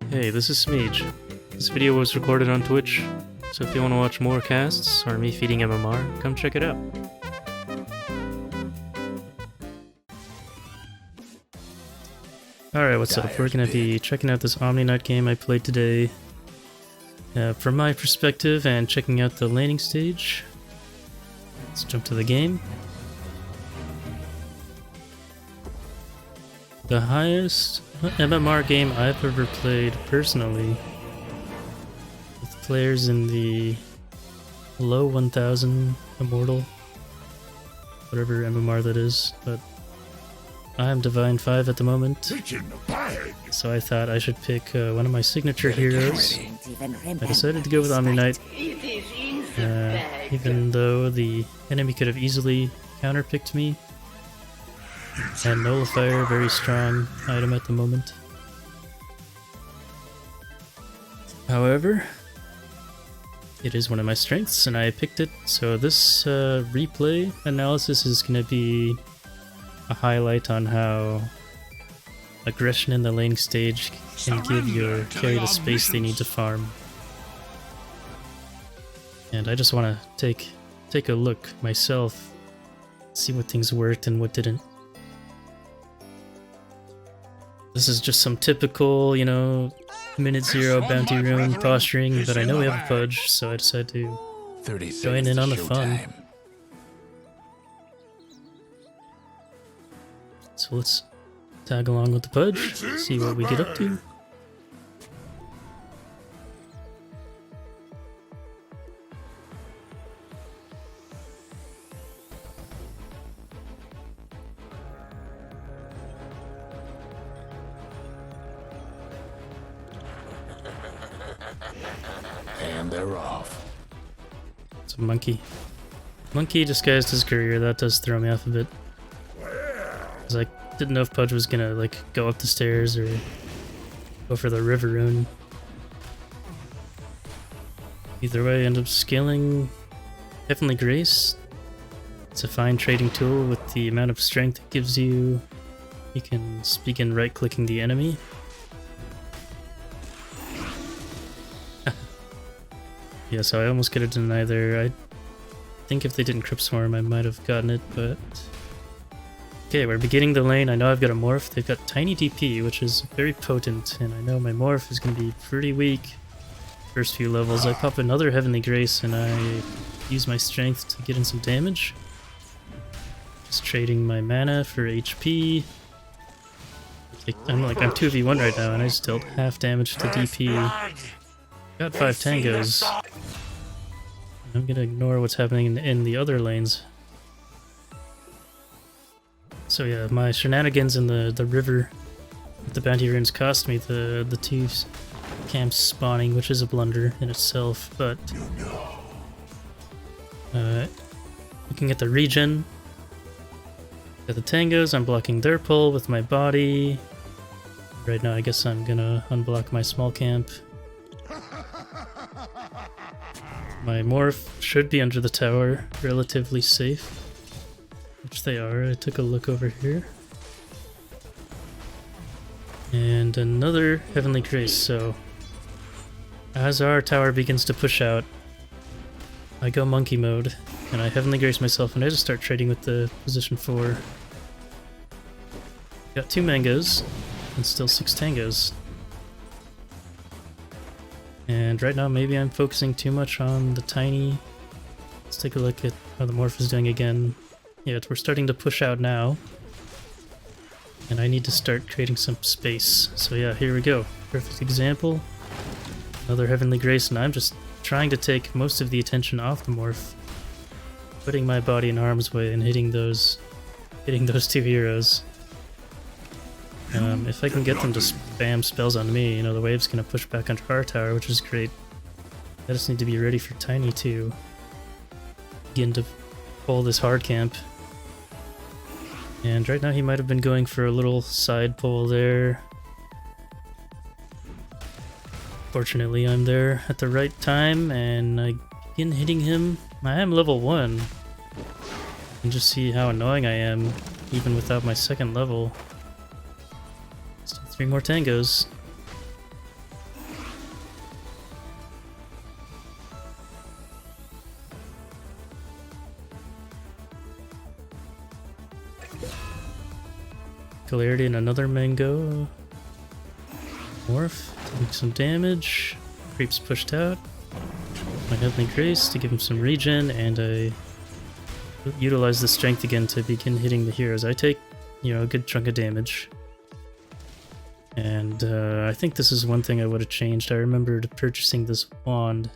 Hey, this is Smeej. This video was recorded on Twitch, so if you want to watch more casts or me feeding MMR, come check it out. Alright, what's up? We're gonna be checking out this Omni Knight game I played today. From my perspective and checking out the laning stage. Let's jump to the game. The highest MMR game I've ever played personally, with players in the low 1000 Immortal, whatever MMR that is, but I'm Divine 5 at the moment, so I thought I should pick one of my signature heroes. I decided to go with Omni Knight, even though the enemy could have easily counterpicked me. And Nullifier, very strong item at the moment. However, it is one of my strengths and I picked it, so this replay analysis is going to be a highlight on how aggression in the laning stage can give your carry the space they need to farm. And I just want to take a look myself, see what things worked and what didn't. This is just some typical, you know, minute 0 bounty rune posturing, but I know we have a pudge, so I decided to join in on the fun. So let's tag along with the pudge, see what we get up to. And they're off. It's a monkey. Monkey disguised as courier, that does throw me off a bit. Cause I didn't know if Pudge was gonna like go up the stairs or go for the river rune. Either way, I end up scaling Heavenly Grace. It's a fine trading tool with the amount of strength it gives you. You can begin right-clicking the enemy. Yeah, so I almost could have done either. I think if they didn't Crypt Swarm, I might have gotten it, but... Okay, we're beginning the lane. I know I've got a Morph. They've got Tiny DP, which is very potent, and I know my Morph is going to be pretty weak first few levels. I pop another Heavenly Grace, and I use my strength to get in some damage. Just trading my mana for HP. I'm 2v1 right now, and I just dealt half damage to DP. Got 5 tangos. I'm gonna ignore what's happening in the other lanes. So yeah, my shenanigans in the river with the bounty runes cost me the 2 camps spawning, which is a blunder in itself, but looking at the regen, got the tangos, I'm blocking their pull with my body. Right now I guess I'm gonna unblock my small camp. My Morph should be under the tower, relatively safe, which they are. I took a look over here. And another Heavenly Grace, so as our tower begins to push out, I go monkey mode, and I Heavenly Grace myself, and I just start trading with the position 4. Got 2 mangoes, and still 6 tangos. And right now, maybe I'm focusing too much on the tiny. Let's take a look at how the Morph is doing again. Yeah, we're starting to push out now. And I need to start creating some space. So yeah, here we go. Perfect example. Another Heavenly Grace, and I'm just trying to take most of the attention off the Morph. Putting my body in harm's way and hitting those 2 heroes. If I can get them to spam spells on me, you know, the wave's gonna push back onto our tower, which is great. I just need to be ready for Tiny to begin to pull this hard camp. And right now he might have been going for a little side pull there. Fortunately, I'm there at the right time, and I begin hitting him. I am level 1. You can just see how annoying I am, even without my 2nd level. Still 3 more tangos. Clarity and another mango. Morph, taking some damage. Creeps pushed out. My Heavenly Grace to give him some regen, and I utilize the strength again to begin hitting the heroes. I take, you know, a good chunk of damage. And I think this is one thing I would have changed. I remembered purchasing this wand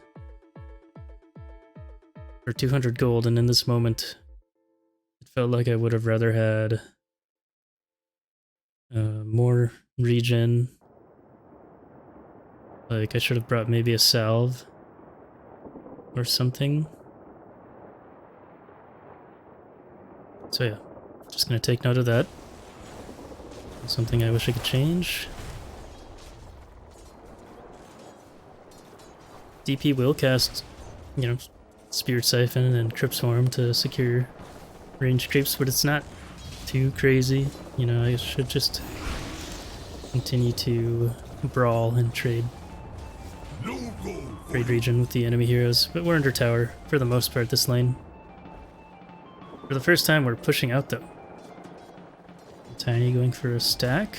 for 200 gold, and in this moment, it felt like I would have rather had more regen. Like, I should have brought maybe a salve or something. So yeah, just gonna take note of that. Something I wish I could change. DP will cast, you know, Spirit Siphon and Crypt Swarm to secure range creeps, but it's not too crazy. You know, I should just continue to brawl and trade region with the enemy heroes, but we're under tower for the most part this lane. For the first time, we're pushing out though. Tiny going for a stack.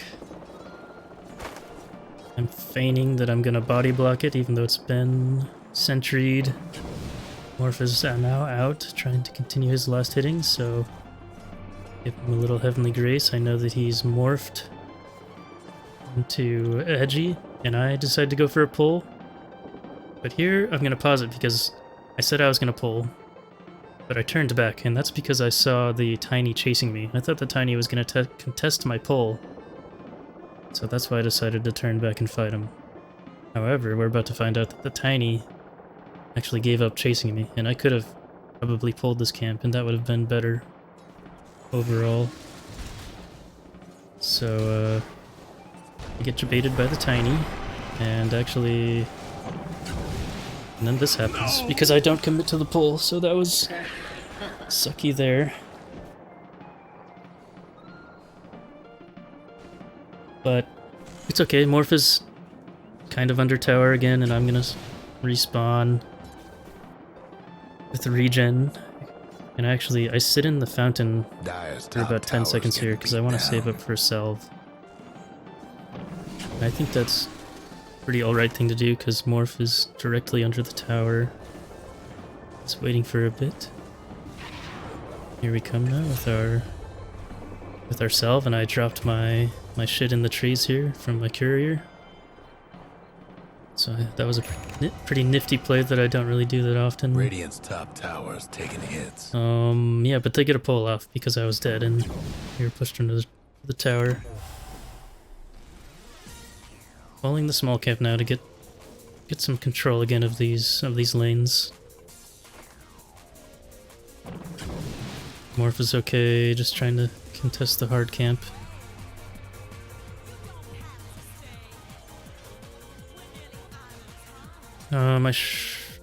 I'm feigning that I'm gonna body block it, even though it's been sentry'd. Morph is now out, trying to continue his last hitting, so give him a little Heavenly Grace. I know that he's morphed into edgy, and I decide to go for a pull. But here, I'm gonna pause it because I said I was gonna pull, but I turned back, and that's because I saw the Tiny chasing me. I thought the Tiny was gonna contest my pull, so that's why I decided to turn back and fight him. However, we're about to find out that the Tiny actually gave up chasing me, and I could have probably pulled this camp, and that would have been better overall. So, I get baited by the Tiny, and actually... And then this happens, because I don't commit to the pull, so that was sucky there. But it's okay, Morph is kind of under tower again, and I'm gonna respawn with the regen. And actually, I sit in the fountain for about 10 seconds here, because I want to save up for a salve. And I think that's pretty alright thing to do, because Morph is directly under the tower. Just waiting for a bit. Here we come now with our salve, and I dropped my shit in the trees here from my courier. So that was a pretty nifty play that I don't really do that often. Radiant's top tower's taking hits. Yeah, but they get a pull off because I was dead and we were pushed into the tower. Following the small camp now to get some control again of these lanes. Morph is okay, just trying to contest the hard camp.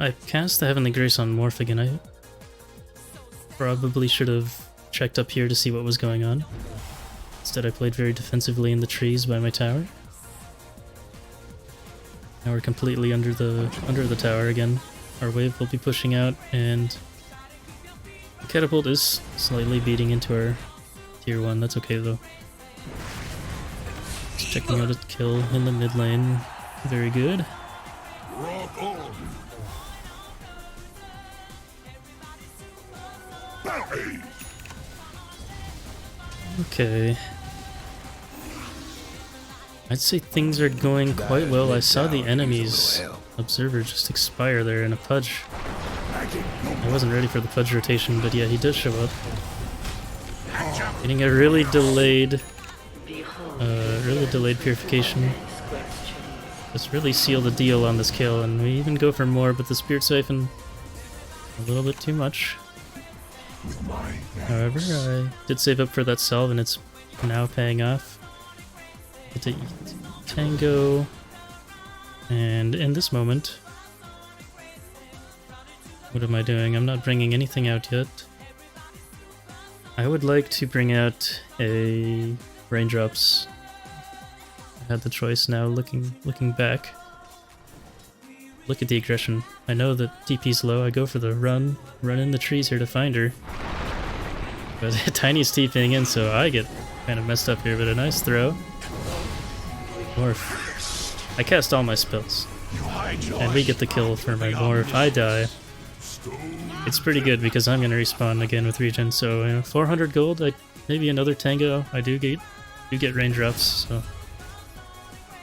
I cast the Heavenly Grace on Morph again. I probably should have checked up here to see what was going on. Instead I played very defensively in the trees by my tower. Now we're completely under the tower again. Our wave will be pushing out, and the catapult is slightly beating into our tier 1. That's okay though. Just checking out a kill in the mid lane. Very good. Okay. I'd say things are going quite well. I saw the enemy's observer just expire there in a pudge. I wasn't ready for the pudge rotation, but yeah, he does show up. Getting a really delayed purification. Just really seal the deal on this kill, and we even go for more, but the Spirit Siphon a little bit too much. However, I did save up for that salve, and it's now paying off. Get to eat Tango, and in this moment, what am I doing? I'm not bringing anything out yet. I would like to bring out a Raindrops. I had the choice now, looking back. Look at the aggression. I know that DP's low, I go for the run in the trees here to find her. But Tiny's TPing in, so I get Kind of messed up here, but a nice throw. Morph. I cast all my spells. And we get the kill for my Morph. I die. It's pretty good because I'm going to respawn again with regen, so 400 gold, maybe another Tango. I do get range ups, so...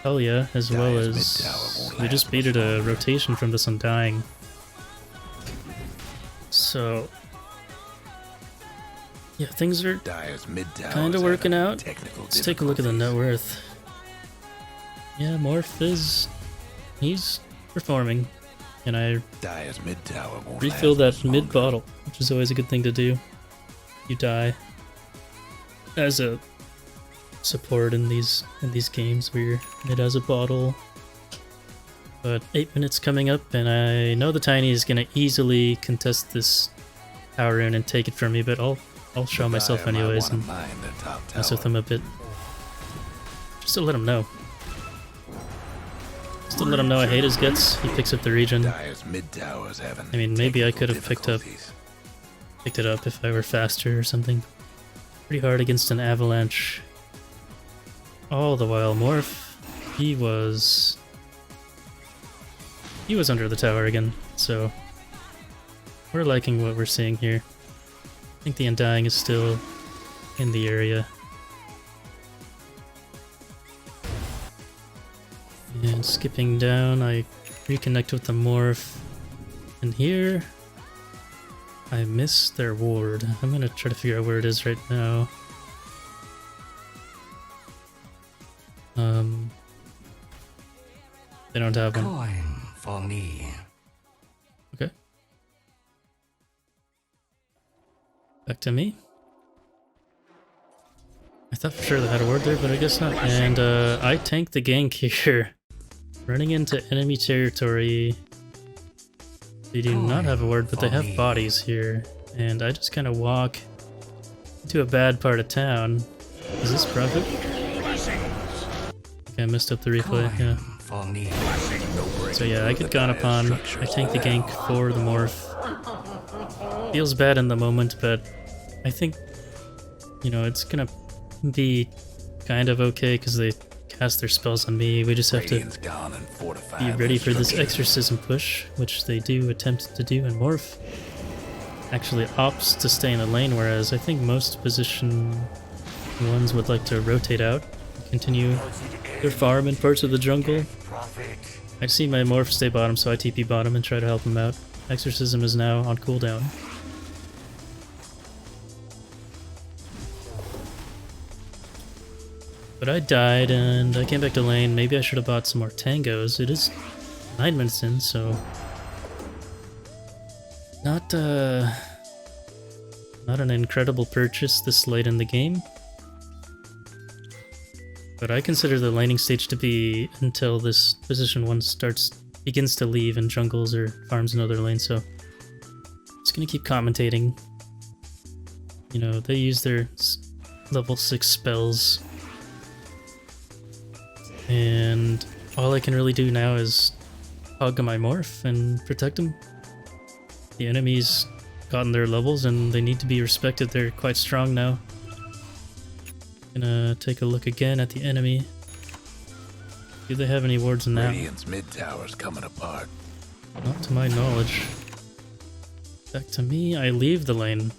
Hell yeah, as well as we just baited a rotation from this Undying. So... yeah, things are kind of working out. Let's take a look at the net worth. Yeah, Morph he's performing. And I refill that mid bottle, which is always a good thing to do. You die as a support in these games where you're mid as a bottle. But 8 minutes coming up, and I know the Tiny is gonna easily contest this power rune and take it from me, but I'll show myself anyways and mess with him a bit, just to let him know. Just to let him know I hate his guts. He picks up the regen. I mean, maybe I could have picked it up if I were faster or something. Pretty hard against an avalanche. All the while, Morph, he was under the tower again, so we're liking what we're seeing here. I think the Undying is still in the area. And skipping down, I reconnect with the Morph. And here, I miss their ward. I'm gonna try to figure out where it is right now. They don't have one. Coin for me. Okay. Back to me. I thought for sure they had a ward there, but I guess not. And I tanked the gank here. Running into enemy territory. They do not have a ward, but they have bodies here. And I just kind of walk into a bad part of town. Is this profit? Okay, I messed up the replay, yeah. So yeah, I get gone upon. I tank the gank for the Morph. Feels bad in the moment, but I think, it's gonna be kind of okay because they cast their spells on me. We just have to be ready for this exorcism push, which they do attempt to do, and Morph actually opts to stay in the lane, whereas I think most position ones would like to rotate out, continue their farm in parts of the jungle. I see my Morph stay bottom, so I TP bottom and try to help him out. Exorcism is now on cooldown. But I died and I came back to lane. Maybe I should have bought some more tangos. It is 9 minutes in, so not an incredible purchase this late in the game. But I consider the laning stage to be until this position 1 begins to leave and jungles or farms in other lanes, so just gonna keep commentating. They use their level 6 spells. And all I can really do now is hug my Morph and protect him. The enemy's gotten their levels and they need to be respected. They're quite strong now. Gonna take a look again at the enemy. Do they have any wards now? Radiant's mid tower's coming apart. Not to my knowledge. Back to me, I leave the lane.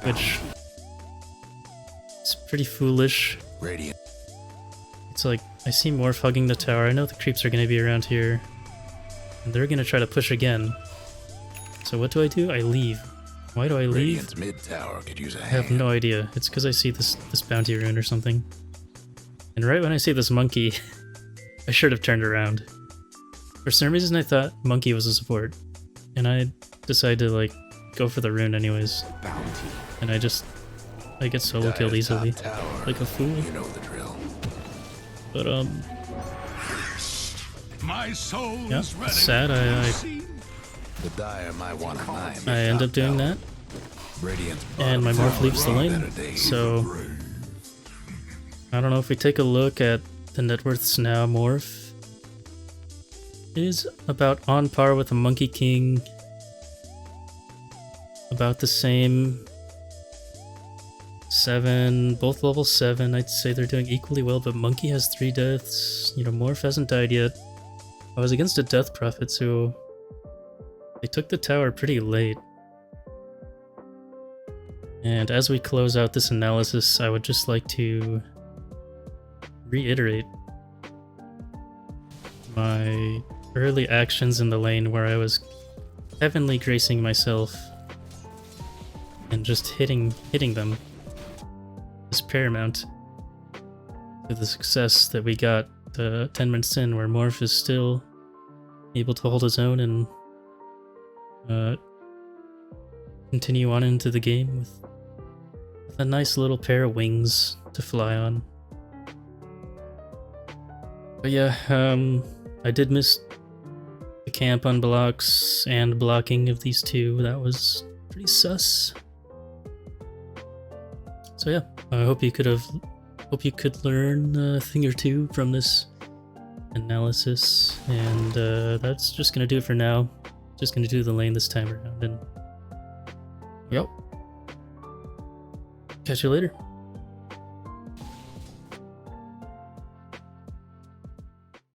Which is pretty foolish. Radiant. It's like, I see Morph hugging the tower. I know the creeps are going to be around here. And they're going to try to push again. So what do? I leave. Why do I leave? Radiant's mid tower could use a I have no idea. It's because I see this bounty rune or something. And right when I see this monkey, I should have turned around. For some reason I thought monkey was a support. And I decided to go for the rune anyways. And I get solo killed easily. Like a fool. You know the drill. But My soul yeah, is ready. it's sad. The Dire might want to mine. I end up doing that. And my Morph leaves the lane. So I don't know if we take a look at the net worths now. Morph is about on par with a Monkey King. About the same 7, both level 7. I'd say they're doing equally well, but Monkey has 3 deaths. You know, Morph hasn't died yet. I was against a Death Prophet, so they took the tower pretty late. And as we close out this analysis, I would just like to reiterate my early actions in the lane where I was heavenly gracing myself and just hitting them is paramount to the success that we got 10 minutes in, where Morph is still able to hold his own and continue on into the game with a nice little pair of wings to fly on. But yeah, I did miss the camp unblocks and blocking of these two. That was pretty sus. So yeah, I hope you could learn a thing or two from this analysis, and that's just gonna do it for now. Just gonna do the lane this time around, and yep. Catch you later.